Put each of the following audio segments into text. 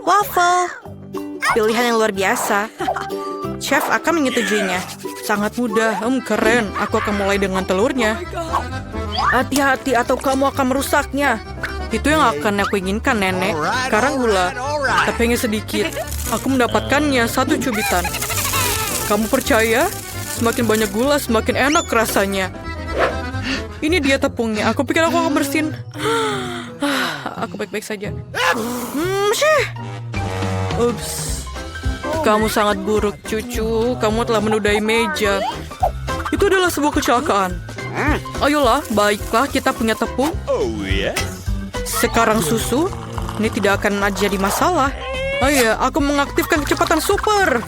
Waffle. Pilihan yang luar biasa. Chef akan menyetujuinya. Sangat mudah, keren. Aku akan mulai dengan telurnya. Hati-hati atau kamu akan merusaknya. Itu yang akan aku inginkan, Nenek. Sekarang gula. Tapi hanya sedikit. Aku mendapatkannya 1 cubitan. Kamu percaya? Semakin banyak gula, semakin enak rasanya. Ini dia tepungnya. Aku pikir aku akan bersin. Aku baik-baik saja. Ups. Kamu sangat buruk, cucu. Kamu telah menodai meja. Itu adalah sebuah kecelakaan. Ayolah, baiklah, kita punya tepung. Sekarang susu. Ini tidak akan jadi masalah. Oh iya, aku mengaktifkan kecepatan super.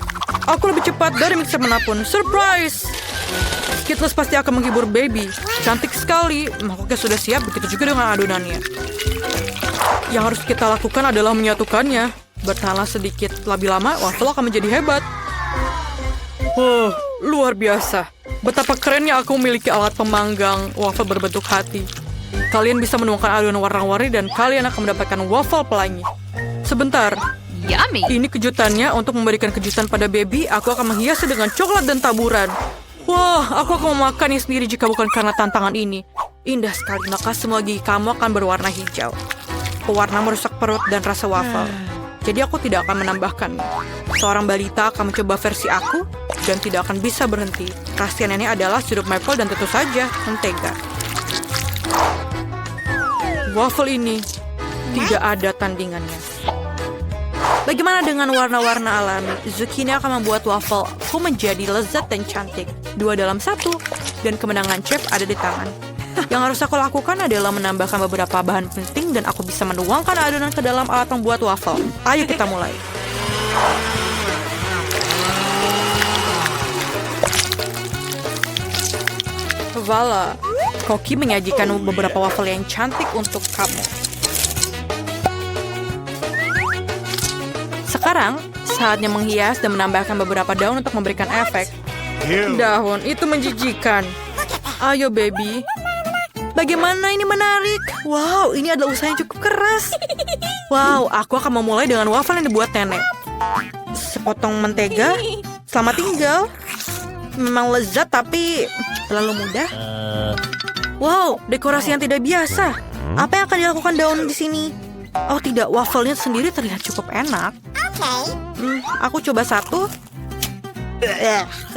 Aku lebih cepat dari mixer manapun. Surprise! Skittles pasti akan menghibur baby. Cantik sekali. Mangkoknya sudah siap, begitu juga dengan adonannya. Yang harus kita lakukan adalah menyatukannya. Bertahanlah sedikit. Lebih lama, waffle akan menjadi hebat. Oh, luar biasa. Betapa kerennya aku memiliki alat pemanggang waffle berbentuk hati. Kalian bisa menuangkan adonan warna-warni dan kalian akan mendapatkan waffle pelangi. Sebentar. Yummy. Ini kejutannya untuk memberikan kejutan pada baby. Aku akan menghiasnya dengan coklat dan taburan. Wah, aku akan memakannya sendiri jika bukan karena tantangan ini. Indah sekali, maka semua gigi kamu akan berwarna hijau. Pewarna merusak perut dan rasa waffle. Jadi aku tidak akan menambahkannya. Seorang balita akan mencoba versi aku dan tidak akan bisa berhenti. Rahasia nenek adalah sirup maple dan tentu saja mentega. Waffle ini tidak ada tandingannya. Bagaimana dengan warna-warna alami? Zucchini akan membuat waffle-ku menjadi lezat dan cantik. 2 dalam 1. Dan kemenangan chef ada di tangan. Yang harus aku lakukan adalah menambahkan beberapa bahan penting dan aku bisa menuangkan adonan ke dalam alat membuat waffle. Ayo kita mulai. Voila. Koki menyajikan beberapa waffle yang cantik untuk kamu. Sekarang, saatnya menghias dan menambahkan beberapa daun untuk memberikan efek. Daun, itu menjijikan. Ayo, baby. Bagaimana ini menarik? Wow, ini adalah usaha yang cukup keras. Wow, aku akan memulai dengan waffle yang dibuat nenek. Sepotong mentega. Selamat tinggal. Memang lezat, tapi terlalu mudah. Wow, dekorasi yang tidak biasa. Apa yang akan dilakukan daun di sini? Oh tidak, waffle-nya sendiri terlihat cukup enak. Aku coba 1.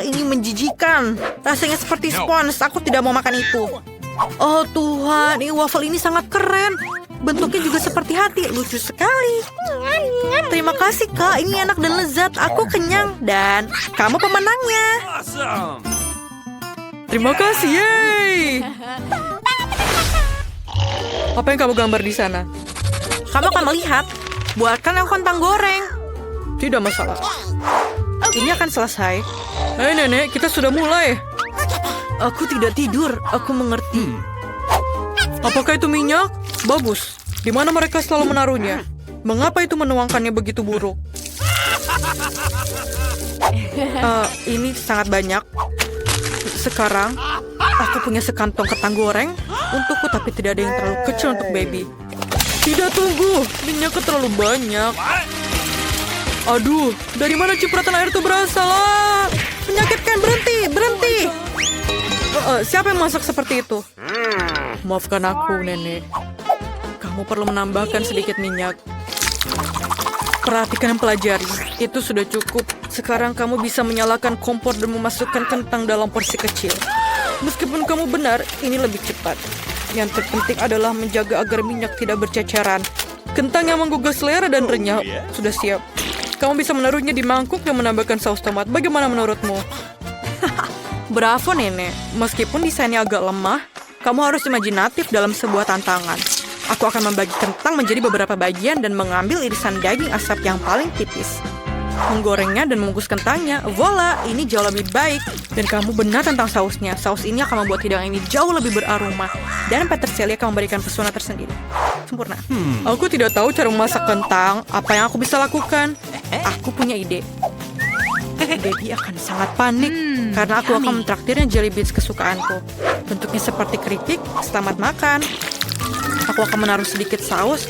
Ini menjijikan. Rasanya seperti spons. Aku tidak mau makan itu. Oh Tuhan, ini waffle ini sangat keren. Bentuknya juga seperti hati. Lucu sekali. Terima kasih Kak, ini enak dan lezat. Aku kenyang dan kamu pemenangnya. Terima kasih, yeay. Apa yang kamu gambar di sana? Kamu akan melihat. Buatkan aku kentang goreng. Tidak masalah. Ini akan selesai. Hei nenek, kita sudah mulai. Aku tidak tidur. Aku mengerti. Apakah itu minyak? Bagus. Di mana mereka selalu menaruhnya? Mengapa itu menuangkannya begitu buruk? Ini sangat banyak. Sekarang, aku punya sekantong kentang goreng untukku, tapi tidak ada yang terlalu kecil untuk baby. Tidak, tunggu. Minyaknya terlalu banyak. Aduh, dari mana cipratan air itu berasal? Menyakitkan, berhenti. Siapa yang masak seperti itu? Maafkan aku, nenek. Kamu perlu menambahkan sedikit minyak. Perhatikan dan pelajari. Itu sudah cukup. Sekarang kamu bisa menyalakan kompor dan memasukkan kentang dalam porsi kecil. Meskipun kamu benar, ini lebih cepat. Yang terpenting adalah menjaga agar minyak tidak berceceran. Kentang yang menggugah selera dan renyah sudah siap. Kamu bisa menaruhnya di mangkuk dan menambahkan saus tomat. Bagaimana menurutmu? Bravo, nenek. Meskipun desainnya agak lemah, kamu harus imajinatif dalam sebuah tantangan. Aku akan membagi kentang menjadi beberapa bagian dan mengambil irisan daging asap yang paling tipis. Menggorengnya dan mengukus kentangnya. Voila, ini jauh lebih baik. Dan kamu benar tentang sausnya. Saus ini akan membuat hidangan ini jauh lebih beraroma. Dan peterselie akan memberikan pesona tersendiri. Sempurna. Aku tidak tahu cara memasak kentang. Apa yang aku bisa lakukan? Aku punya ide. Baby akan sangat panik karena aku akan mentraktirnya jelly beans kesukaanku. Bentuknya seperti keripik. Selamat makan. Aku akan menaruh sedikit saus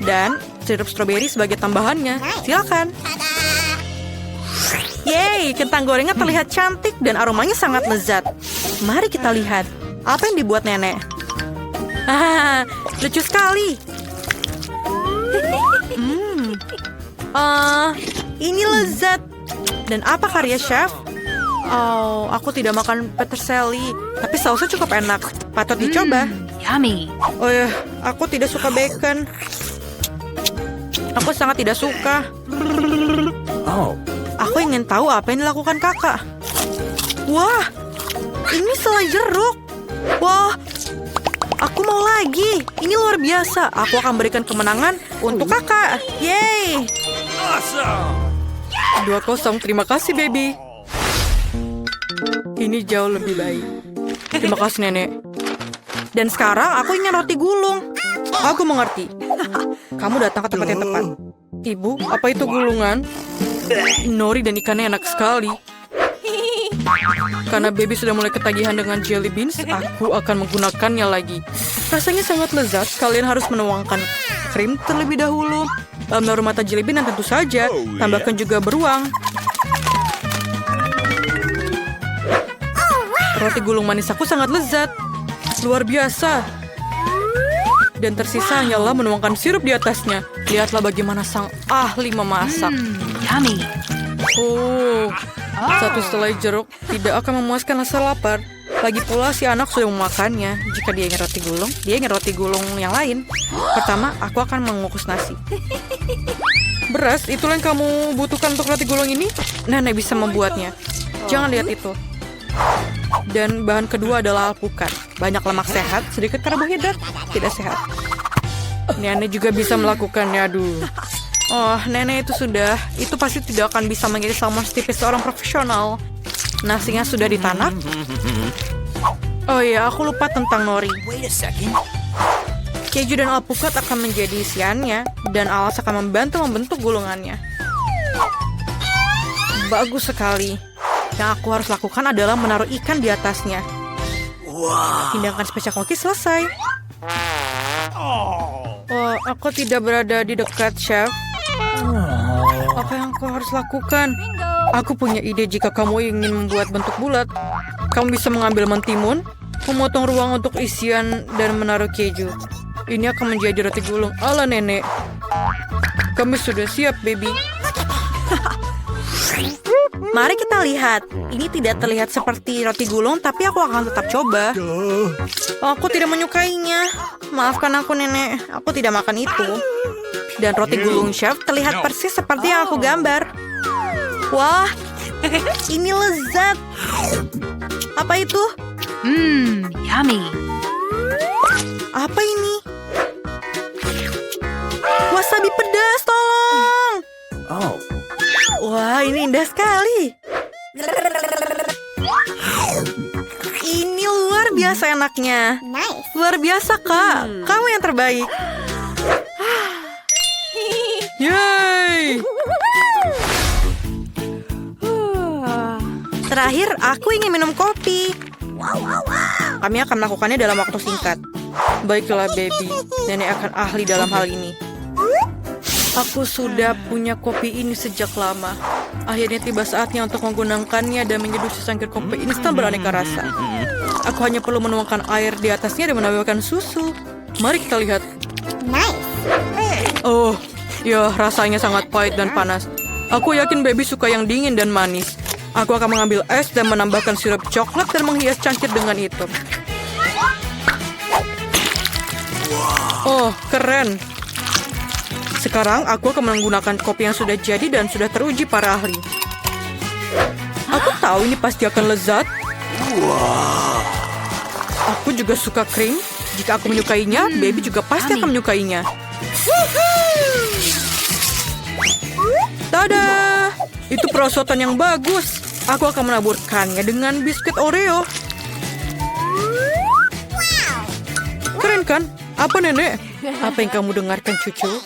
Dan sirup stroberi sebagai tambahannya. Silakan. Yeay, kentang gorengnya terlihat cantik dan aromanya sangat lezat. Mari kita lihat. Apa yang dibuat nenek? Lucu sekali. Ini lezat. Dan apa karya chef? Oh, aku tidak makan peterseli. Tapi sausnya cukup enak. Patut dicoba. Yummy. Oh ya, aku tidak suka bacon. Aku sangat tidak suka. Aku ingin tahu apa yang dilakukan kakak. Wah, ini selai jeruk. Wah, aku mau lagi. Ini luar biasa. Aku akan berikan kemenangan untuk kakak. Yeay. 2-0, terima kasih, baby. Ini jauh lebih baik. Terima kasih, nenek. Dan sekarang aku ingin roti gulung. Aku mengerti. Kamu datang ke tempat yang tepat. Ibu, apa itu gulungan? Nori dan ikannya enak sekali. Karena baby sudah mulai ketagihan dengan jelly beans, aku akan menggunakannya lagi. Rasanya sangat lezat. Kalian harus menuangkan krim terlebih dahulu. Menaruh mata jelly bean dan tentu saja tambahkan juga beruang. Roti gulung manis aku sangat lezat. Luar biasa. Dan tersisa hanyalah menuangkan sirup di atasnya. Lihatlah bagaimana sang ahli memasak. Yummy. Oh, satu selai jeruk tidak akan memuaskan rasa lapar. Lagi pula si anak sudah memakannya. Jika dia ingin roti gulung, dia ingin roti gulung yang lain. Pertama, aku akan mengukus nasi. Beras, itulah yang kamu butuhkan untuk roti gulung ini? Nenek bisa membuatnya. Jangan lihat itu. Dan bahan kedua adalah alpukat. Banyak lemak sehat, sedikit karbohidrat, tidak sehat. Nenek juga bisa melakukannya, aduh. Oh, nenek itu pasti tidak akan bisa menjadi salmon setipis seorang profesional. Nasinya sudah ditanak. Oh iya, aku lupa tentang nori. Keju dan alpukat akan menjadi isiannya, dan alas akan membantu membentuk gulungannya. Bagus sekali. Yang aku harus lakukan adalah menaruh ikan di atasnya. Hidangan spesial koki selesai. Oh, aku tidak berada di dekat chef. Apa yang aku harus lakukan? Aku punya ide. Jika kamu ingin membuat bentuk bulat, kamu bisa mengambil mentimun, memotong ruang untuk isian, dan menaruh keju. Ini akan menjadi roti gulung ala nenek. Kami sudah siap, baby. Mari kita lihat. Ini tidak terlihat seperti roti gulung, tapi aku akan tetap coba. Oh, aku tidak menyukainya. Maafkan aku, nenek. Aku tidak makan itu. Dan roti gulung chef terlihat persis seperti yang aku gambar. Wah, ini lezat. Apa itu? Yummy. Apa ini? Wasabi pedas, tolong. Wah, ini indah sekali. Ini luar biasa enaknya. Luar biasa, Kak. Kamu yang terbaik. Yeay. Terakhir, aku ingin minum kopi. Kami akan melakukannya dalam waktu singkat. Baiklah, baby. Nenek akan ahli dalam hal ini. Aku sudah punya kopi ini sejak lama. Akhirnya tiba saatnya untuk menggunakannya dan menyeduh secangkir kopi instan beraneka rasa. Aku hanya perlu menuangkan air di atasnya dan menambahkan susu. Mari kita lihat. Oh, ya rasanya sangat pahit dan panas. Aku yakin baby suka yang dingin dan manis. Aku akan mengambil es dan menambahkan sirup coklat dan menghias cangkir dengan itu. Oh, keren. Sekarang aku akan menggunakan kopi yang sudah jadi dan sudah teruji para ahli. Aku tahu ini pasti akan lezat. Aku juga suka krim. Jika aku menyukainya, baby juga pasti akan menyukainya. Tada! Itu perosotan yang bagus. Aku akan menaburkannya dengan biskuit Oreo. Keren kan? Apa, nenek? Apa yang kamu dengarkan, cucu?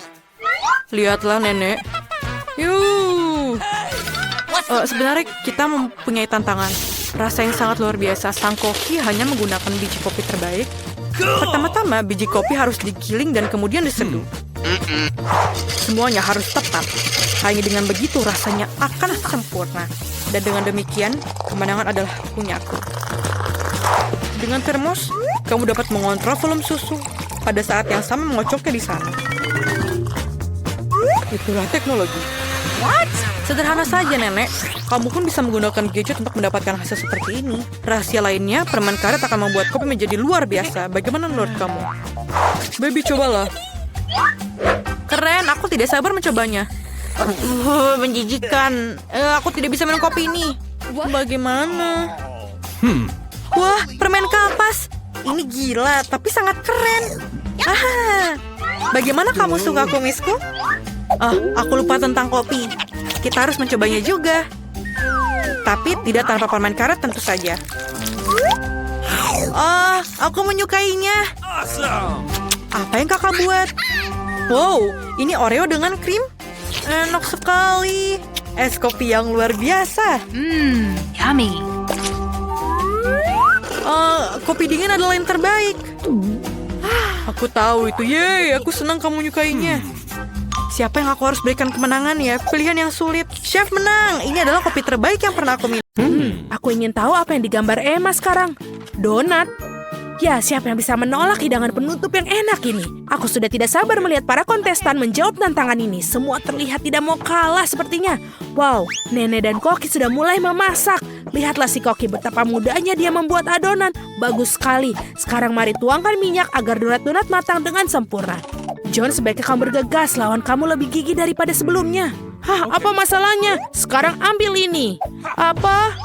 Lihatlah, nenek. Sebenarnya kita mempunyai tantangan. Rasa yang sangat luar biasa. Sang koki hanya menggunakan biji kopi terbaik. Pertama-tama, biji kopi harus digiling dan kemudian diseduh. Semuanya harus tepat. Hanya dengan begitu rasanya akan sempurna. Dan dengan demikian, kemenangan adalah punyaku. Dengan termos, kamu dapat mengontrol volume susu. Pada saat yang sama mengocoknya di sana. Itulah teknologi. What? Sederhana saja, Nenek. Kamu pun bisa menggunakan gadget untuk mendapatkan hasil seperti ini. Rahasia lainnya, permen karet akan membuat kopi menjadi luar biasa. Bagaimana menurut kamu? Baby, cobalah. Keren, aku tidak sabar mencobanya. Menjijikan. Aku tidak bisa minum kopi ini. Bagaimana? Wah, permen kapas. Ini gila, tapi sangat keren. Bagaimana kamu suka kumisku? Aku lupa tentang kopi. Kita harus mencobanya juga. Tapi tidak tanpa permen karet tentu saja. Aku menyukainya. Apa yang kakak buat? Wow, ini Oreo dengan krim. Enak sekali. Es kopi yang luar biasa. Yummy. Kopi dingin adalah yang terbaik. Aku tahu itu. Yeay, aku senang kamu menyukainya. Siapa yang aku harus berikan kemenangan ya? Pilihan yang sulit. Chef menang. Ini adalah kopi terbaik yang pernah aku minum. Aku ingin tahu apa yang digambar Emma sekarang. Donat. Ya, siapa yang bisa menolak hidangan penutup yang enak ini? Aku sudah tidak sabar melihat para kontestan menjawab tantangan ini. Semua terlihat tidak mau kalah sepertinya. Wow, Nenek dan Koki sudah mulai memasak. Lihatlah si Koki betapa mudahnya dia membuat adonan. Bagus sekali. Sekarang mari tuangkan minyak agar donat-donat matang dengan sempurna. John, sebaiknya kamu bergegas. Lawan kamu lebih gigih daripada sebelumnya. Apa masalahnya? Sekarang ambil ini. Apa?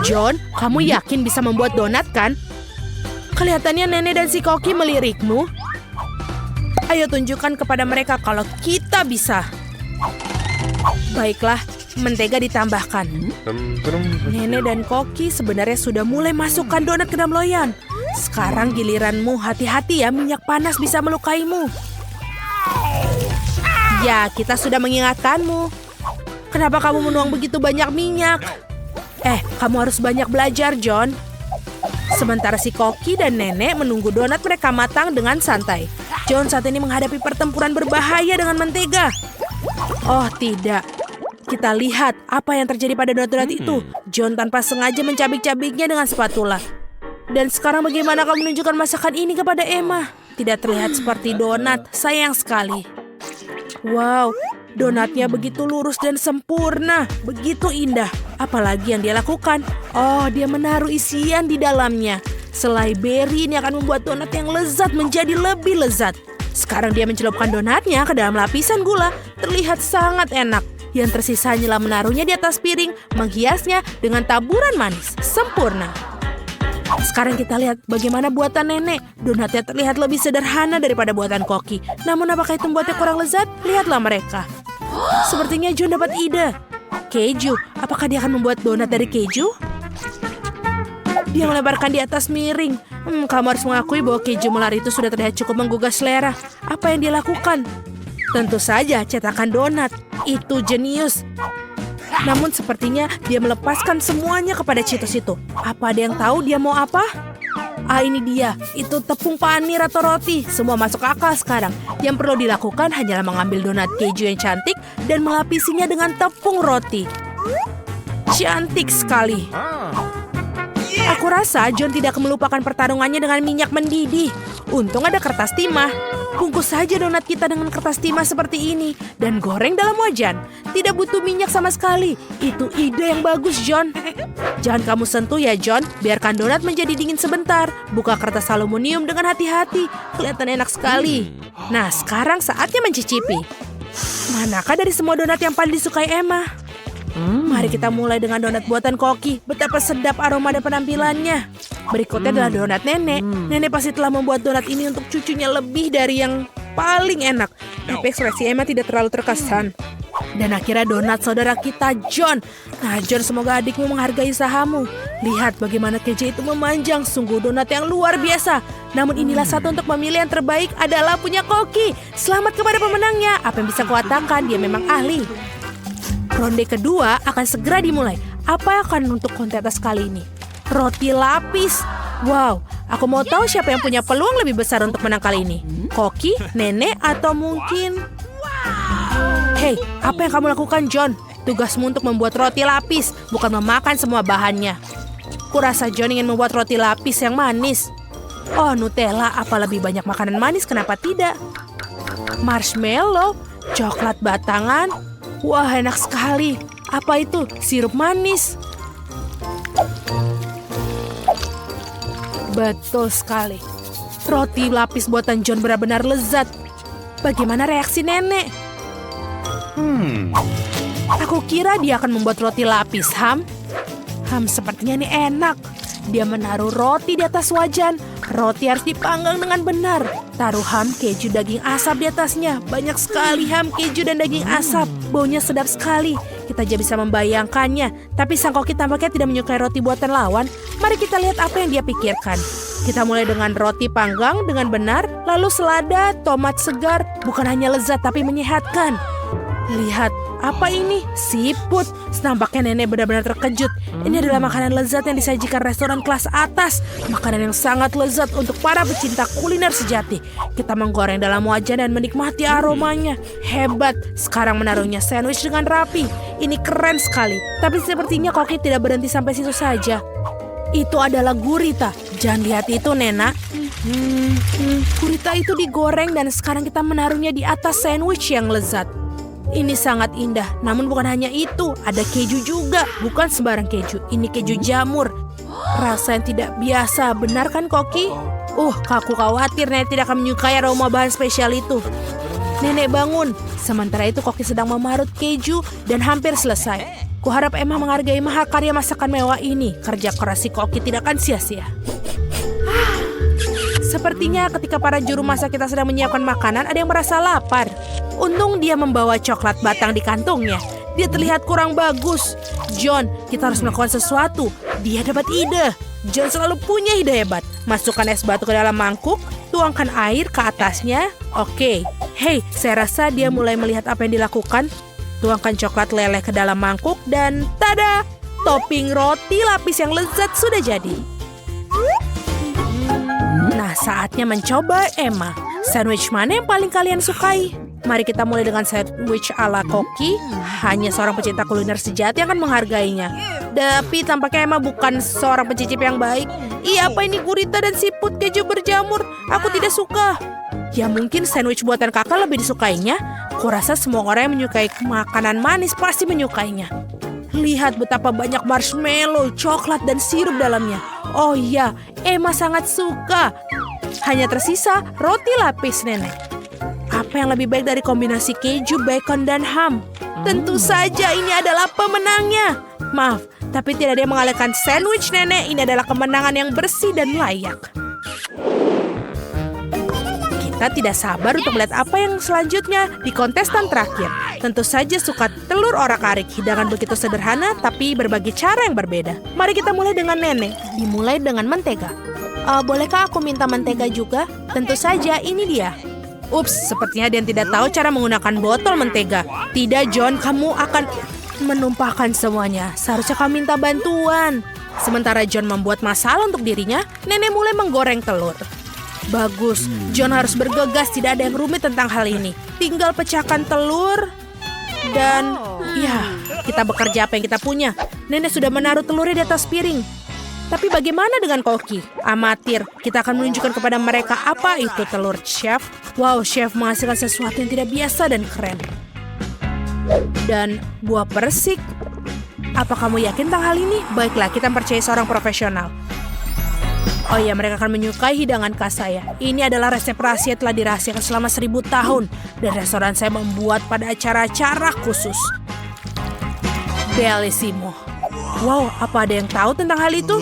John, kamu yakin bisa membuat donat kan? Kelihatannya Nenek dan si Koki melirikmu. Ayo tunjukkan kepada mereka kalau kita bisa. Baiklah, mentega ditambahkan. Nenek dan Koki sebenarnya sudah mulai masukkan donat ke dalam loyang. Sekarang giliranmu, hati-hati ya, minyak panas bisa melukaimu. Ya, kita sudah mengingatkanmu. Kenapa kamu menuang begitu banyak minyak? Kamu harus banyak belajar, John. Sementara si Koki dan Nenek menunggu donat mereka matang dengan santai. John saat ini menghadapi pertempuran berbahaya dengan mentega. Oh, tidak. Kita lihat apa yang terjadi pada donat-donat itu. John tanpa sengaja mencabik-cabiknya dengan spatula. Dan sekarang bagaimana kamu menunjukkan masakan ini kepada Emma? Tidak terlihat seperti donat, sayang sekali. Wow, donatnya begitu lurus dan sempurna, begitu indah. Apalagi yang dia lakukan? Oh, dia menaruh isian di dalamnya. Selai beri ini akan membuat donat yang lezat menjadi lebih lezat. Sekarang dia mencelupkan donatnya ke dalam lapisan gula. Terlihat sangat enak. Yang tersisa hanyalah menaruhnya di atas piring, menghiasnya dengan taburan manis. Sempurna. Sekarang kita lihat bagaimana buatan Nenek. Donatnya terlihat lebih sederhana daripada buatan Koki. Namun apakah itu membuatnya kurang lezat? Lihatlah mereka. Sepertinya John dapat ide. Keju, apakah dia akan membuat donat dari keju? Dia melebarkan di atas miring. Kamu harus mengakui bahwa keju melar itu sudah terlihat cukup menggugah selera. Apa yang dia lakukan? Tentu saja cetakan donat. Itu jenius. Namun sepertinya dia melepaskan semuanya kepada Cheetos itu. Apa ada yang tahu dia mau apa? Ini dia. Itu tepung panir atau roti. Semua masuk akal sekarang. Yang perlu dilakukan hanyalah mengambil donat keju yang cantik dan melapisinya dengan tepung roti. Cantik sekali. Aku rasa John tidak melupakan pertarungannya dengan minyak mendidih. Untung ada kertas timah. Bungkus saja donat kita dengan kertas timah seperti ini dan goreng dalam wajan. Tidak butuh minyak sama sekali. Itu ide yang bagus, John. Jangan kamu sentuh ya, John. Biarkan donat menjadi dingin sebentar. Buka kertas aluminium dengan hati-hati. Kelihatan enak sekali. Nah, sekarang saatnya mencicipi. Manakah dari semua donat yang paling disukai Emma? Mari kita mulai dengan donat buatan Koki. Betapa sedap aroma dan penampilannya. Berikutnya adalah donat Nenek. Nenek pasti telah membuat donat ini untuk cucunya lebih dari yang paling enak. Tapi ekspresi Emma tidak terlalu terkesan. Dan akhirnya donat saudara kita, John. Nah, John, semoga adikmu menghargai usahamu. Lihat bagaimana keju itu memanjang. Sungguh donat yang luar biasa. Namun inilah satu untuk memilih yang terbaik adalah punya Koki. Selamat kepada pemenangnya. Apa yang bisa kukatakan, dia memang ahli. Ronde kedua akan segera dimulai. Apa yang akan untuk kontes kali ini? Roti lapis. Wow, Aku mau tahu siapa yang punya peluang lebih besar untuk menang kali ini. Koki, Nenek, atau mungkin... Hei, apa yang kamu lakukan, John? Tugasmu untuk membuat roti lapis, bukan memakan semua bahannya. Kurasa John ingin membuat roti lapis yang manis. Oh, Nutella, apa lebih banyak makanan manis, kenapa tidak? Marshmallow, coklat batangan. Wah, enak sekali. Apa itu? Sirup manis. Betul sekali. Roti lapis buatan John benar-benar lezat. Bagaimana reaksi Nenek? Aku kira dia akan membuat roti lapis, Ham. Sepertinya ini enak. Dia menaruh roti di atas wajan. Roti harus dipanggang dengan benar. Taruh ham, keju, daging asap di atasnya. Banyak sekali ham, keju, dan daging asap. Baunya sedap sekali. Kita aja bisa membayangkannya. Tapi sang koki tampaknya tidak menyukai roti buatan lawan. Mari kita lihat apa yang dia pikirkan. Kita mulai dengan roti panggang dengan benar. Lalu selada, tomat segar. Bukan hanya lezat tapi menyehatkan. Lihat, apa ini? Siput. Nampaknya Nenek benar-benar terkejut. Ini adalah makanan lezat yang disajikan restoran kelas atas. Makanan yang sangat lezat untuk para pecinta kuliner sejati. Kita menggoreng dalam wajan dan menikmati aromanya. Hebat. Sekarang menaruhnya sandwich dengan rapi. Ini keren sekali. Tapi sepertinya koki tidak berhenti sampai situ saja. Itu adalah gurita. Jangan lihat itu, Nena. Gurita itu digoreng dan sekarang kita menaruhnya di atas sandwich yang lezat. Ini sangat indah, namun bukan hanya itu, ada keju juga, bukan sembarang keju, ini keju jamur. Rasa yang tidak biasa, benar kan Koki? Aku khawatir Nenek tidak akan menyukai aroma bahan spesial itu. Nenek bangun, sementara itu Koki sedang memarut keju dan hampir selesai. Kuharap Emma menghargai mahakarya masakan mewah ini, kerja keras si Koki tidak akan sia-sia. Sepertinya ketika para juru masak kita sedang menyiapkan makanan, ada yang merasa lapar. Untung dia membawa coklat batang di kantongnya. Dia terlihat kurang bagus. John, kita harus melakukan sesuatu. Dia dapat ide. John selalu punya ide hebat. Masukkan es batu ke dalam mangkuk, tuangkan air ke atasnya. Oke. Hei, saya rasa dia mulai melihat apa yang dilakukan. Tuangkan coklat leleh ke dalam mangkuk dan tada! Topping roti lapis yang lezat sudah jadi. Nah, saatnya mencoba Emma. Sandwich mana yang paling kalian sukai? Mari kita mulai dengan sandwich ala Koki. Hanya seorang pecinta kuliner sejati yang akan menghargainya. Tapi tampaknya Emma bukan seorang pencicip yang baik. Apa ini gurita dan siput keju berjamur? Aku tidak suka. Ya mungkin sandwich buatan kakak lebih disukainya. Kurasa semua orang yang menyukai makanan manis pasti menyukainya. Lihat betapa banyak marshmallow, coklat, dan sirup dalamnya. Oh iya, Emma sangat suka. Hanya tersisa roti lapis Nenek. Apa yang lebih baik dari kombinasi keju, bacon, dan ham? Tentu saja ini adalah pemenangnya. Maaf, tapi tidak ada yang mengalahkan sandwich Nenek. Ini adalah kemenangan yang bersih dan layak. Kita tidak sabar untuk melihat apa yang selanjutnya di kontestan terakhir. Tentu saja suka telur orak-arik. Hidangan begitu sederhana tapi berbagai cara yang berbeda. Mari kita mulai dengan Nenek. Dimulai dengan mentega. Bolehkah aku minta mentega juga? Tentu saja, ini dia. Ups, sepertinya dia tidak tahu cara menggunakan botol mentega. Tidak, John, kamu akan menumpahkan semuanya. Seharusnya kamu minta bantuan. Sementara John membuat masalah untuk dirinya, Nenek mulai menggoreng telur. Bagus, John harus bergegas, tidak ada yang rumit tentang hal ini. Tinggal pecahkan telur dan ya, kita bekerja apa yang kita punya. Nenek sudah menaruh telurnya di atas piring. Tapi bagaimana dengan Koki? Amatir, kita akan menunjukkan kepada mereka apa itu telur, Chef. Wow, Chef menghasilkan sesuatu yang tidak biasa dan keren. Dan buah persik. Apa kamu yakin tentang hal ini? Baiklah, kita percaya seorang profesional. Oh iya, mereka akan menyukai hidangan khas saya. Ini adalah resep rahasia telah dirahasiakan selama 1000 tahun. Dan restoran saya membuat pada acara-acara khusus. Bellissimo. Wow, apa ada yang tahu tentang hal itu?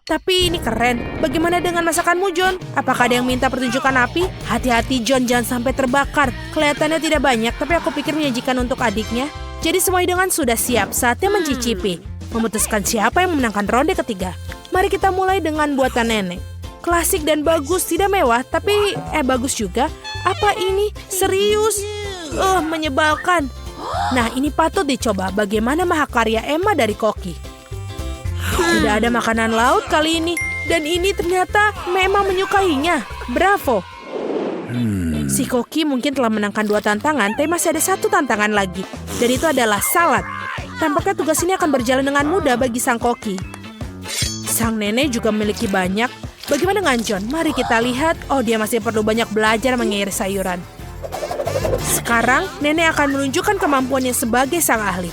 Tapi ini keren. Bagaimana dengan masakanmu, John? Apakah ada yang minta pertunjukan api? Hati-hati, John, jangan sampai terbakar. Kelihatannya tidak banyak, tapi aku pikir menyajikan untuk adiknya. Jadi semua hidangan sudah siap, saatnya mencicipi. Memutuskan siapa yang memenangkan ronde ketiga. Mari kita mulai dengan buatan Nenek. Klasik dan bagus, tidak mewah, tapi bagus juga. Apa ini? Serius? Menyebalkan. Nah, ini patut dicoba. Bagaimana mahakarya Emma dari Koki? Tidak ada makanan laut kali ini. Dan ini ternyata memang menyukainya. Bravo. Si Koki mungkin telah menangkan 2 tantangan, tapi masih ada 1 tantangan lagi. Dan itu adalah salad. Tampaknya tugas ini akan berjalan dengan mudah bagi sang Koki. Sang nenek juga memiliki banyak. Bagaimana dengan John? Mari kita lihat. Oh, dia masih perlu banyak belajar mengiris sayuran. Sekarang, nenek akan menunjukkan kemampuannya sebagai sang ahli.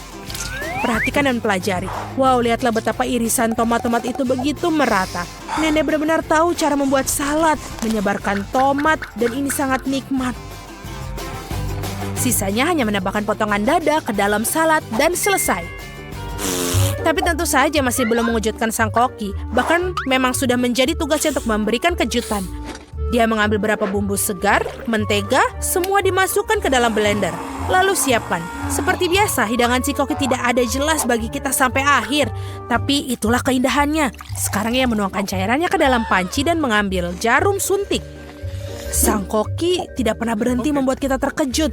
Perhatikan dan pelajari. Wow, lihatlah betapa irisan tomat-tomat itu begitu merata. Nenek benar-benar tahu cara membuat salad, menyebarkan tomat, dan ini sangat nikmat. Sisanya hanya menambahkan potongan dada ke dalam salad dan selesai. Tapi tentu saja masih belum mengejutkan sang Koki. Bahkan memang sudah menjadi tugasnya untuk memberikan kejutan. Dia mengambil beberapa bumbu segar, mentega, semua dimasukkan ke dalam blender. Lalu siapkan. Seperti biasa, hidangan si Koki tidak ada jelas bagi kita sampai akhir. Tapi itulah keindahannya. Sekarang ia menuangkan cairannya ke dalam panci dan mengambil jarum suntik. Sang Koki tidak pernah berhenti membuat kita terkejut.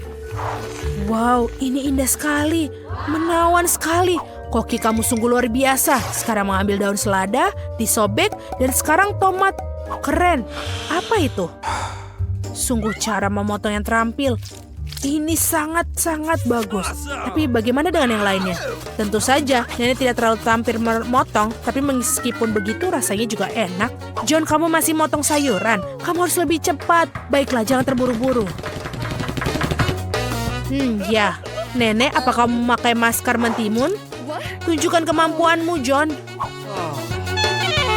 Wow, ini indah sekali. Menawan sekali. Koki, kamu sungguh luar biasa. Sekarang mengambil daun selada, disobek, dan sekarang tomat. Keren. Apa itu? Sungguh cara memotong yang terampil. Ini sangat-sangat bagus. Tapi bagaimana dengan yang lainnya? Tentu saja, nenek tidak terlalu tampil memotong, tapi meskipun begitu rasanya juga enak. John, kamu masih motong sayuran. Kamu harus lebih cepat. Baiklah, jangan terburu-buru. Ya. Nenek, apa kamu memakai masker mentimun? Tunjukkan kemampuanmu, John.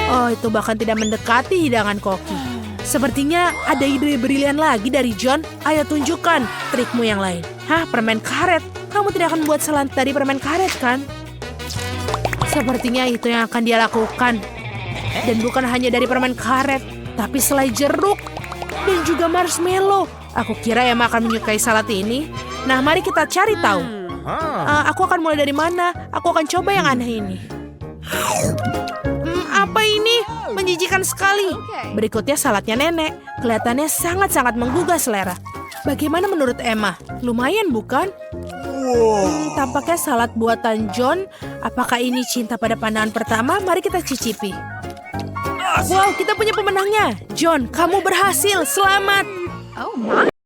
Oh, itu bahkan tidak mendekati hidangan Koki. Sepertinya ada ide brilian lagi dari John. Ayo tunjukkan trikmu yang lain. Hah, permen karet? Kamu tidak akan membuat salad dari permen karet, kan? Sepertinya itu yang akan dia lakukan. Dan bukan hanya dari permen karet, tapi selai jeruk dan juga marshmallow. Aku kira Emma akan menyukai salad ini. Nah, mari kita cari tahu. Aku akan mulai dari mana? Aku akan coba yang aneh ini. Apa ini? Menjijikan sekali. Berikutnya saladnya nenek. Kelihatannya sangat-sangat menggugah selera. Bagaimana menurut Emma? Lumayan bukan? Tampaknya salad buatan John. Apakah ini cinta pada pandangan pertama? Mari kita cicipi. Wow, kita punya pemenangnya. John, kamu berhasil. Selamat. Oh my.